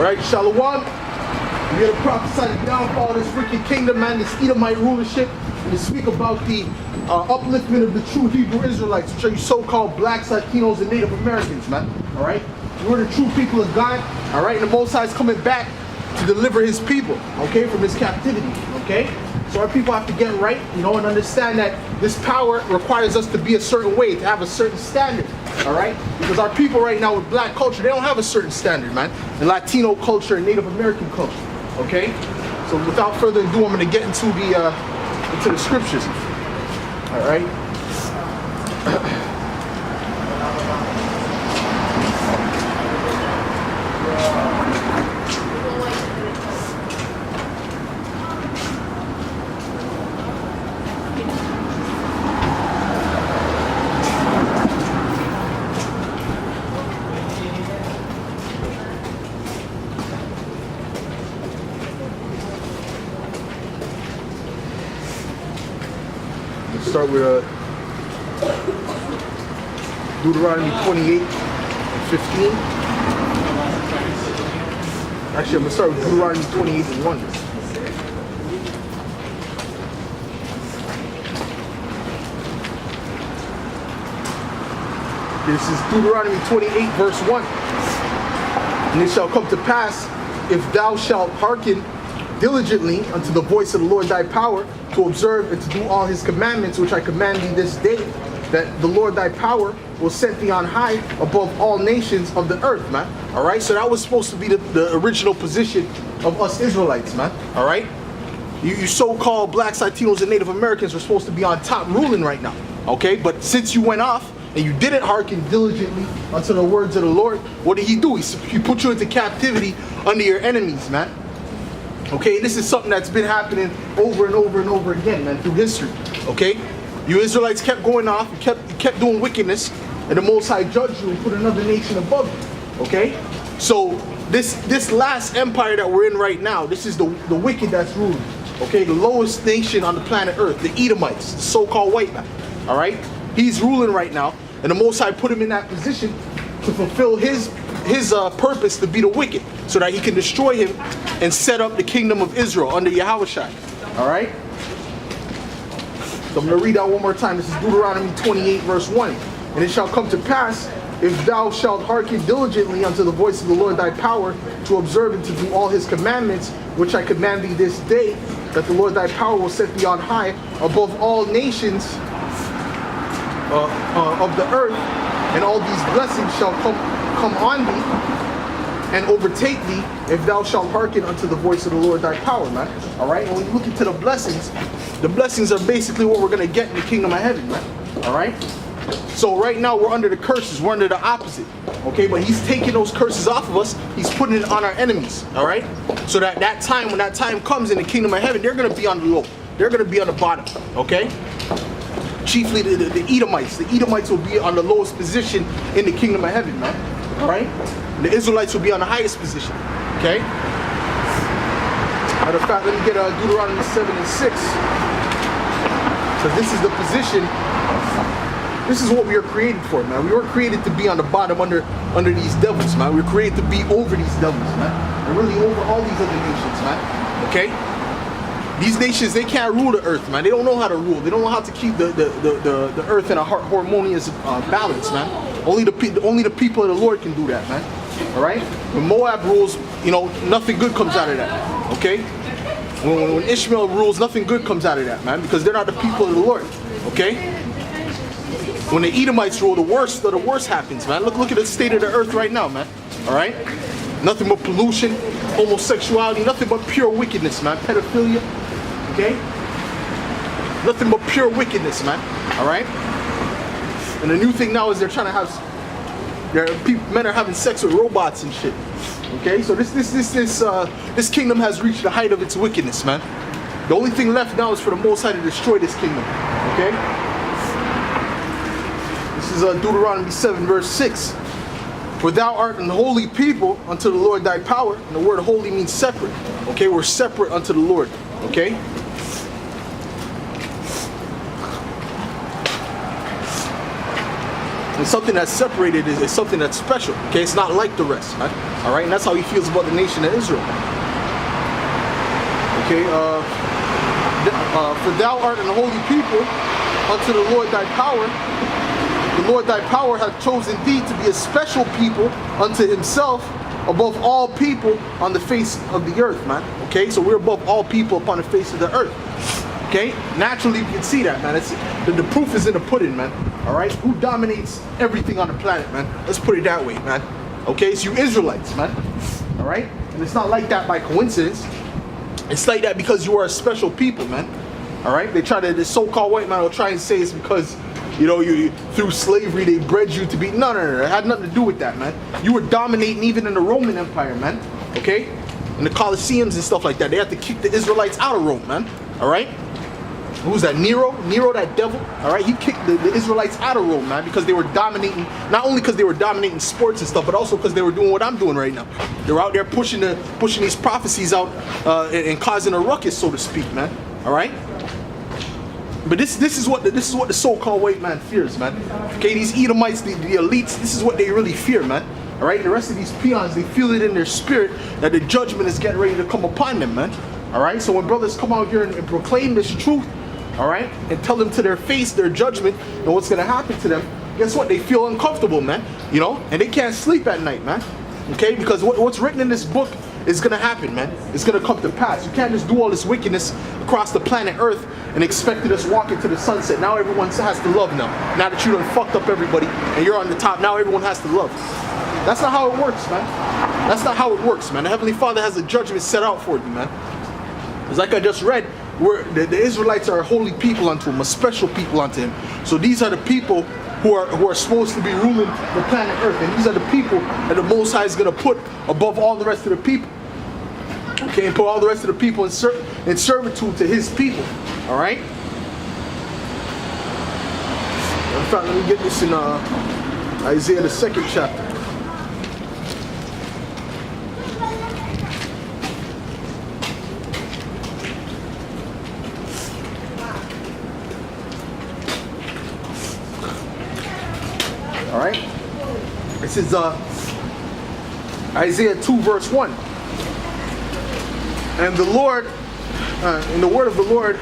Alright, Shalom. We're going to prophesy the downfall of this wicked kingdom, man, this Edomite rulership, and to speak about the upliftment of the true Hebrew Israelites, which are you so-called blacks, Latinos, and Native Americans, man. Alright? We're the true people of God, alright? And the Most High is coming back to deliver his people, okay, from his captivity, okay? So our people have to get right, you know, and understand that this power requires us to be a certain way, to have a certain standard, all right? Because our people right now with black culture, they don't have a certain standard, man. And Latino culture and Native American culture, okay? So without further ado, I'm going to get into the scriptures, all right? Start with Deuteronomy 28 and 15. Actually, I'm going to start with Deuteronomy 28 and 1. This is Deuteronomy 28 verse 1. And it shall come to pass, if thou shalt hearken diligently unto the voice of the Lord thy power, to observe and to do all his commandments which I command thee this day, that the Lord thy power will set thee on high above all nations of the earth, man. Alright, so that was supposed to be the original position of us Israelites, man. Alright, you so-called blacks, Latinos, and Native Americans were supposed to be on top ruling right now, okay? But since you went off and you didn't hearken diligently unto the words of the Lord, what did he do? He put you into captivity under your enemies, man. Okay, this is something that's been happening over and over and over again, man, through history. Okay, you Israelites kept going off, you kept doing wickedness, and the Most High judged you and put another nation above you. Okay, so this last empire that we're in right now, this is the wicked that's ruling. Okay, the lowest nation on the planet Earth, the Edomites, the so-called white man. All right, he's ruling right now, and the Most High put him in that position to fulfill his purpose to be the wicked, so that he can destroy him and set up the kingdom of Israel under Yahushua. All right? So I'm going to read that one more time. This is Deuteronomy 28 verse 1. And it shall come to pass, if thou shalt hearken diligently unto the voice of the Lord thy power, to observe and to do all his commandments, which I command thee this day, that the Lord thy power will set thee on high above all nations of the earth, and all these blessings shall come on thee and overtake thee, if thou shalt hearken unto the voice of the Lord thy power, man. All right, and when you look into the blessings are basically what we're going to get in the kingdom of heaven, man. All right, so right now we're under the curses, we're under the opposite. Okay, but he's taking those curses off of us, he's putting it on our enemies. All right, so when that time comes in the kingdom of heaven, they're going to be on the low, they're going to be on the bottom. Okay, chiefly the Edomites. The Edomites will be on the lowest position in the kingdom of heaven, man. All right, the Israelites will be on the highest position. Okay. Matter of fact, let me get Deuteronomy 7 and 6. So this is the position. This is what we are created for, man. We were created to be on the bottom under these devils, man. We were created to be over these devils, man. And really over all these other nations, man. Okay. These nations, they can't rule the earth, man. They don't know how to rule. They don't know how to keep the earth in a harmonious balance, man. Only the people of the Lord can do that, man. All right? When Moab rules, you know, nothing good comes out of that. Okay? When Ishmael rules, nothing good comes out of that, man, because they're not the people of the Lord. Okay? When the Edomites rule, the worst happens, man. Look at the state of the earth right now, man. All right? Nothing but pollution, homosexuality, nothing but pure wickedness, man. Pedophilia. Okay? Nothing but pure wickedness, man. All right? And the new thing now is they're trying to have, men are having sex with robots and shit. Okay? So this kingdom has reached the height of its wickedness, man. The only thing left now is for the Most High to destroy this kingdom. Okay? This is Deuteronomy 7 verse 6. For thou art an holy people unto the Lord thy power. And the word holy means separate. Okay? We're separate unto the Lord. Okay? And something that's separated is something that's special. Okay, it's not like the rest, man. All right, and that's how he feels about the nation of Israel. Okay, for thou art an holy people unto the Lord thy power. The Lord thy power hath chosen thee to be a special people unto himself above all people on the face of the earth, man. Okay, so we're above all people upon the face of the earth. Okay, naturally you can see that, man. The proof is in the pudding, man. All right, who dominates everything on the planet, man? Let's put it that way, man. Okay, it's you Israelites, man. All right, and it's not like that by coincidence. It's like that because you are a special people, man. All right, the so-called white man will try and say it's because, you know, you through slavery they bred you to be. No, it had nothing to do with that, man. You were dominating even in the Roman Empire, man. Okay, in the Colosseums and stuff like that, they had to kick the Israelites out of Rome, man. All right. Who's that? Nero, that devil. All right, he kicked the Israelites out of Rome, man, because they were dominating. Not only because they were dominating sports and stuff, but also because they were doing what I'm doing right now. They were out there pushing these prophecies out and causing a ruckus, so to speak, man. All right. But this is what the so-called white man fears, man. Okay, these Edomites, the elites, this is what they really fear, man. All right, the rest of these peons, they feel it in their spirit that the judgment is getting ready to come upon them, man. All right, so when brothers come out here and proclaim this truth, all right, and tell them to their face their judgment and what's gonna happen to them, guess what? They feel uncomfortable, man. You know, and they can't sleep at night, man. Okay, because what's written in this book is gonna happen, man. It's gonna come to pass. You can't just do all this wickedness across the planet Earth and expect to just walk into the sunset. Now everyone has to love now. Now that you done fucked up everybody and you're on the top, now everyone has to love. That's not how it works, man. That's not how it works, man. The Heavenly Father has a judgment set out for you, man. It's like I just read, the Israelites are a holy people unto him, a special people unto him. So these are the people who are supposed to be ruling the planet Earth, and these are the people that the Most High is going to put above all the rest of the people. Okay, and put all the rest of the people in servitude to his people. All right. In fact, let me get this in Isaiah the 2nd chapter. All right, this is Isaiah 2 verse 1. And the Lord, in the word of the Lord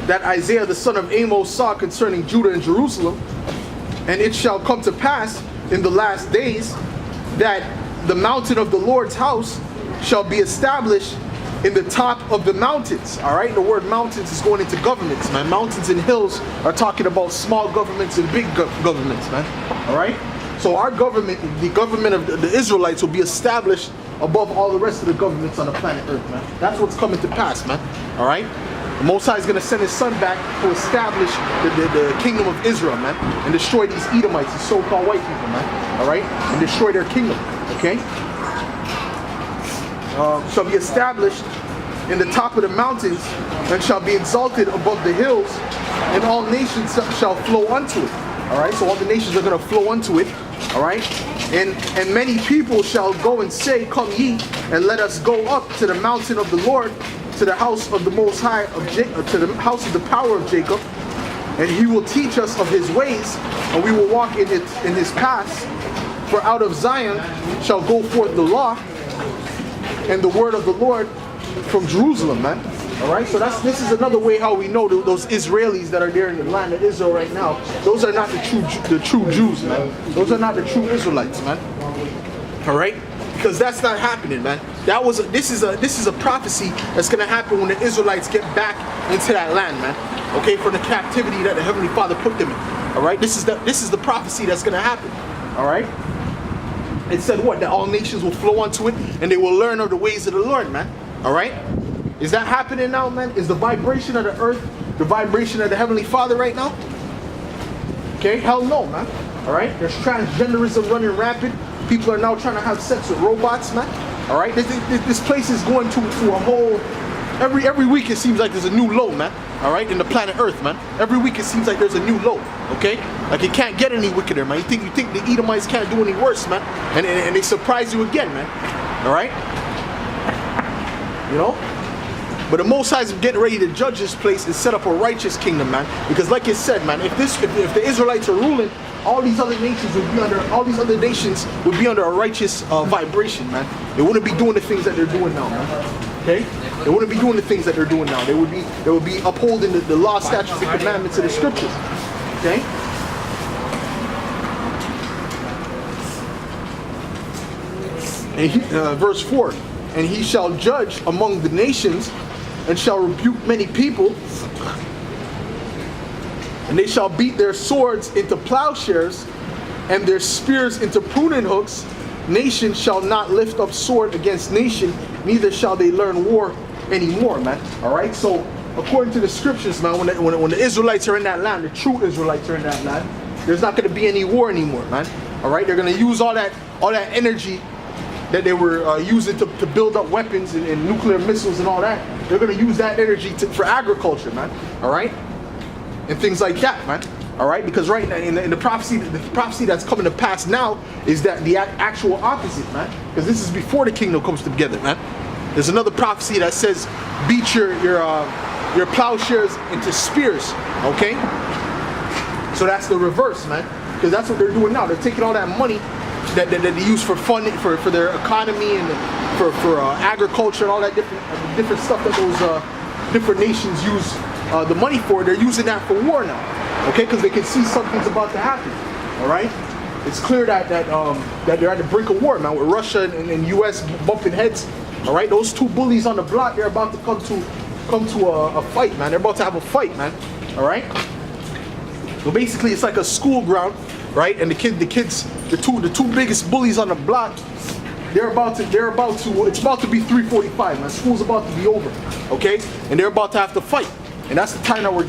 that Isaiah the son of Amos saw concerning Judah and Jerusalem, and it shall come to pass in the last days that the mountain of the Lord's house shall be established in the top of the mountains. All right, the word mountains is going into governments, man. Mountains and hills are talking about small governments and big governments, man. All right, so our government, the government of the Israelites, will be established above all the rest of the governments on the planet Earth, man. That's what's coming to pass, man. All right, the Most High is going to send his son back to establish the kingdom of Israel, man, and destroy these Edomites, these so-called white people, man. All right, and destroy their kingdom. Okay. Shall be established in the top of the mountains and shall be exalted above the hills, and all nations shall flow unto it. All right, so all the nations are going to flow unto it. All right, and many people shall go and say, come ye, and let us go up to the mountain of the Lord, to the house of the Most High of Jacob, to the house of the power of Jacob, and he will teach us of his ways, and we will walk in his paths. For out of Zion shall go forth the law and the word of the Lord from Jerusalem, man. All right, so this is another way how we know those Israelis that are there in the land of Israel right now. Those are not the true Jews, man. Those are not the true Israelites, man. All right, because that's not happening, man. This is a prophecy that's gonna happen when the Israelites get back into that land, man. Okay, from the captivity that the Heavenly Father put them in. All right, this is the prophecy that's gonna happen. All right. It said what? That all nations will flow onto it and they will learn of the ways of the Lord, man. All right? Is that happening now, man? Is the vibration of the earth the vibration of the Heavenly Father right now? Okay? Hell no, man. All right? There's transgenderism running rampant. People are now trying to have sex with robots, man. All right? This place is going to a whole... Every week it seems like there's a new low, man. All right, in the planet Earth, man. Every week it seems like there's a new low. Okay, like it can't get any wickeder, man. You think the Edomites can't do any worse, man? And they surprise you again, man. All right, you know. But the Most High is getting ready to judge this place and set up a righteous kingdom, man. Because like it said, man, if the Israelites are ruling, all these other nations would be under a righteous vibration, man. They wouldn't be doing the things that they're doing now, man. Okay? They wouldn't be doing the things that they're doing now. They would be upholding the law, statutes, and commandments of the scriptures. Okay? And verse 4, and he shall judge among the nations, and shall rebuke many people, and they shall beat their swords into plowshares, and their spears into pruning hooks. Nation shall not lift up sword against nation, neither shall they learn war anymore, man. All right, so according to the scriptures, man, when the Israelites are in that land, the true Israelites are in that land, there's not going to be any war anymore, man. All right, they're going to use all that energy that they were using to build up weapons and nuclear missiles and all that. They're going to use that energy for agriculture, man. All right, and things like that, man. All right, because right now in the prophecy that's coming to pass now is that the actual opposite, man. Because this is before the kingdom comes together, man. There's another prophecy that says, beat your plowshares into spears. Okay, so that's the reverse, man. Because that's what they're doing now. They're taking all that money that they use for funding for their economy and for agriculture and all that different stuff that those different nations use the money for. They're using that for war now, okay? Because they can see something's about to happen. All right, it's clear that they're at the brink of war, man, with Russia and U.S. bumping heads. All right, those two bullies on the block, they're about to come to a fight, man. They're about to have a fight, man. All right. So basically, it's like a school ground, right? And the two biggest bullies on the block, it's about to be 3:45, man. School's about to be over, okay? And they're about to have to fight, and that's the time that we're getting.